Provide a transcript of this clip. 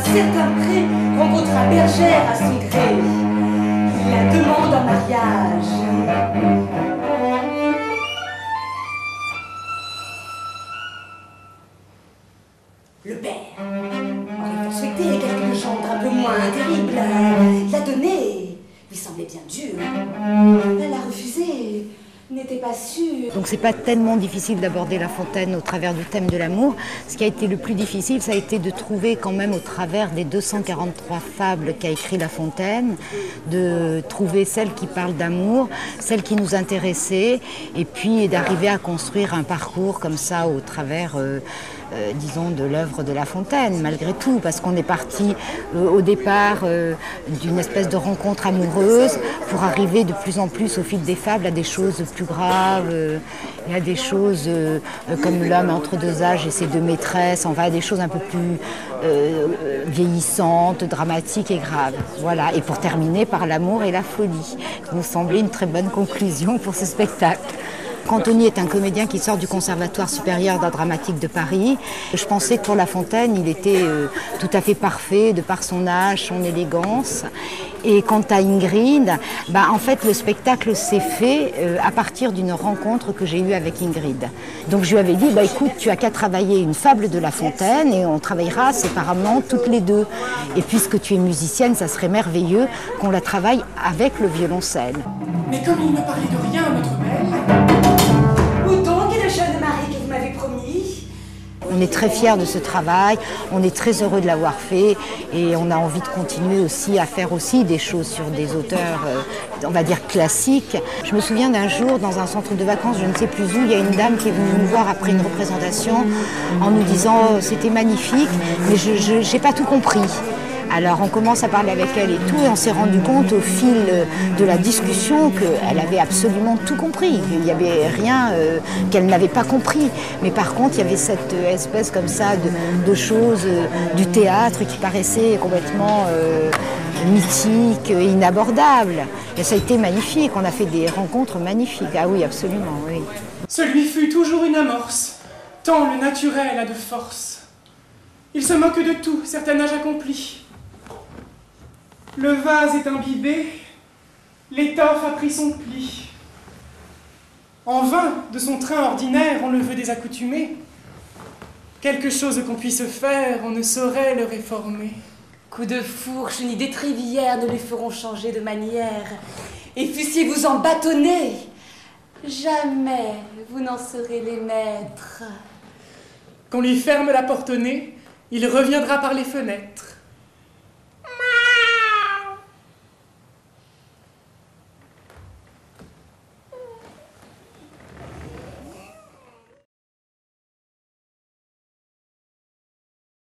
certain pré, rencontra bergère à son gré. Il la demande en mariage. Le père aurait souhaité quelque gendre un peu moins terrible. La donner lui semblait bien dur. Elle a refusé, n'était pas sûre. Donc c'est pas tellement difficile d'aborder La Fontaine au travers du thème de l'amour. Ce qui a été le plus difficile, ça a été de trouver quand même au travers des 243 fables qu'a écrit La Fontaine, de trouver celle qui parle d'amour, celle qui nous intéressait, et puis d'arriver à construire un parcours comme ça au travers disons, de l'œuvre de La Fontaine, malgré tout, parce qu'on est parti au départ d'une espèce de rencontre amoureuse pour arriver de plus en plus au fil des fables à des choses plus graves, et à des choses comme l'homme entre deux âges et ses deux maîtresses, on va à des choses un peu plus vieillissantes, dramatiques et graves. Voilà. Et pour terminer par l'amour et la folie, qui nous semblait une très bonne conclusion pour ce spectacle. Cantoni est un comédien qui sort du Conservatoire supérieur d'art dramatique de Paris. Je pensais que pour La Fontaine, il était tout à fait parfait de par son âge, son élégance. Et quant à Ingrid, en fait, le spectacle s'est fait à partir d'une rencontre que j'ai eue avec Ingrid. Donc je lui avais dit, écoute, tu as qu'à travailler une fable de La Fontaine et on travaillera séparément toutes les deux. Et puisque tu es musicienne, ça serait merveilleux qu'on la travaille avec le violoncelle. Mais comme il ne parlait de rien, notre belle... Où donc est le jeune mari que vous m'avez promis? On est très fiers de ce travail, on est très heureux de l'avoir fait et on a envie de continuer aussi à faire aussi des choses sur des auteurs, on va dire classiques. Je me souviens d'un jour dans un centre de vacances, je ne sais plus où, il y a une dame qui est venue nous voir après une représentation en nous disant c'était magnifique, mais je n'ai pas tout compris. Alors on commence à parler avec elle et tout, et on s'est rendu compte au fil de la discussion qu'elle avait absolument tout compris, qu'il n'y avait rien qu'elle n'avait pas compris. Mais par contre, il y avait cette espèce comme ça de choses du théâtre qui paraissaient complètement mythiques et inabordables. Et ça a été magnifique, on a fait des rencontres magnifiques. Ah oui, absolument, oui. Celui fut toujours une amorce, tant le naturel a de force. Il se moque de tout, certain âge accompli. Le vase est imbibé, l'étoffe a pris son pli. En vain, de son train ordinaire, on le veut désaccoutumer. Quelque chose qu'on puisse faire, on ne saurait le réformer. Coup de fourche ni d'étrivière ne lui feront changer de manière. Et fussiez-vous en bâtonner, jamais vous n'en serez les maîtres. Qu'on lui ferme la porte au nez, il reviendra par les fenêtres.